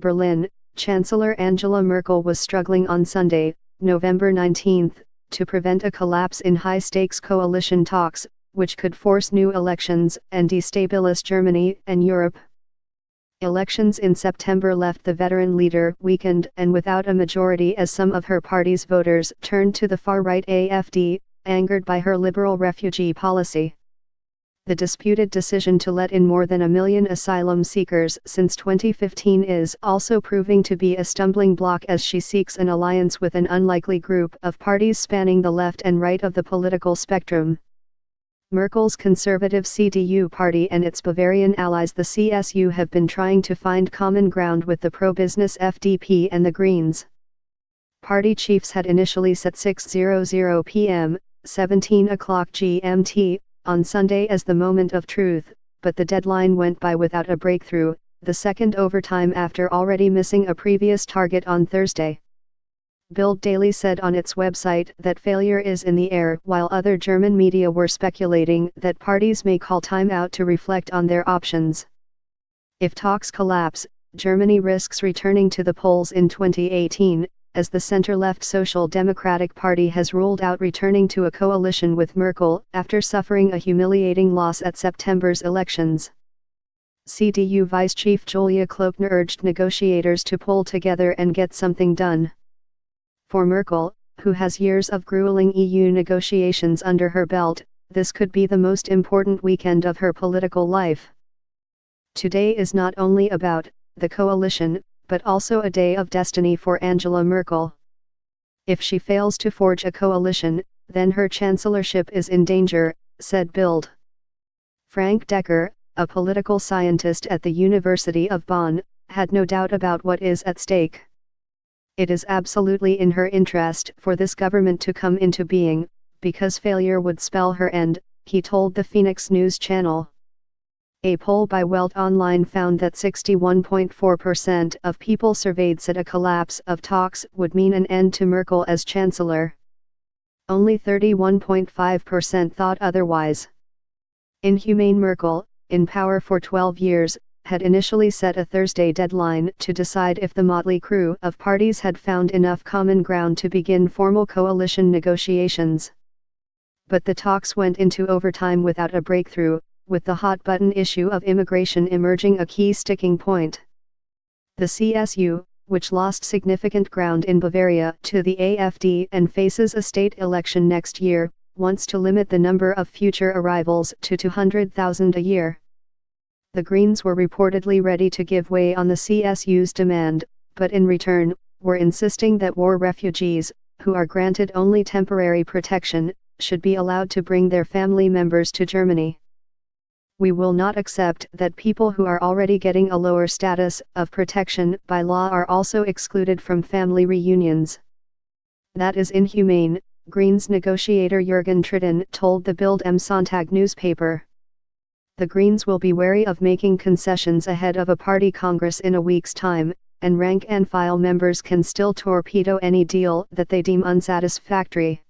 Berlin, Chancellor Angela Merkel was struggling on Sunday, November 19, to prevent a collapse in high-stakes coalition talks, which could force new elections and destabilize Germany and Europe. Elections in September left the veteran leader weakened and without a majority as some of her party's voters turned to the far-right AfD, angered by her liberal refugee policy. The disputed decision to let in more than 1 million asylum seekers since 2015 is also proving to be a stumbling block as she seeks an alliance with an unlikely group of parties spanning the left and right of the political spectrum. Merkel's conservative CDU party and its Bavarian allies the CSU have been trying to find common ground with the pro-business FDP and the Greens. Party chiefs had initially set 6:00 p.m., 17 o'clock GMT, on Sunday as the moment of truth, but the deadline went by without a breakthrough, the second overtime after already missing a previous target on Thursday. Bild Daily said on its website that failure is in the air, while other German media were speculating that parties may call time out to reflect on their options. If talks collapse, Germany risks returning to the polls in 2018, as the center-left Social Democratic Party has ruled out returning to a coalition with Merkel after suffering a humiliating loss at September's elections. CDU Vice Chief Julia Klöckner urged negotiators to pull together and get something done. For Merkel, who has years of grueling EU negotiations under her belt, this could be the most important weekend of her political life. Today is not only about the coalition, but also a day of destiny for Angela Merkel. If she fails to forge a coalition, then her chancellorship is in danger, said Bild. Frank Decker, a political scientist at the University of Bonn, had no doubt about what is at stake. It is absolutely in her interest for this government to come into being, because failure would spell her end, he told the Phoenix News Channel. A poll by Welt Online found that 61.4% of people surveyed said a collapse of talks would mean an end to Merkel as chancellor. Only 31.5% thought otherwise. Inhumane Merkel, in power for 12 years, had initially set a Thursday deadline to decide if the motley crew of parties had found enough common ground to begin formal coalition negotiations. But the talks went into overtime without a breakthrough, with the hot-button issue of immigration emerging a key sticking point. The CSU, which lost significant ground in Bavaria to the AfD and faces a state election next year, wants to limit the number of future arrivals to 200,000 a year. The Greens were reportedly ready to give way on the CSU's demand, but in return, were insisting that war refugees, who are granted only temporary protection, should be allowed to bring their family members to Germany. We will not accept that people who are already getting a lower status of protection by law are also excluded from family reunions. That is inhumane, Greens negotiator Jürgen Trittin told the Bild am Sonntag newspaper. The Greens will be wary of making concessions ahead of a party congress in a week's time, and rank-and-file members can still torpedo any deal that they deem unsatisfactory.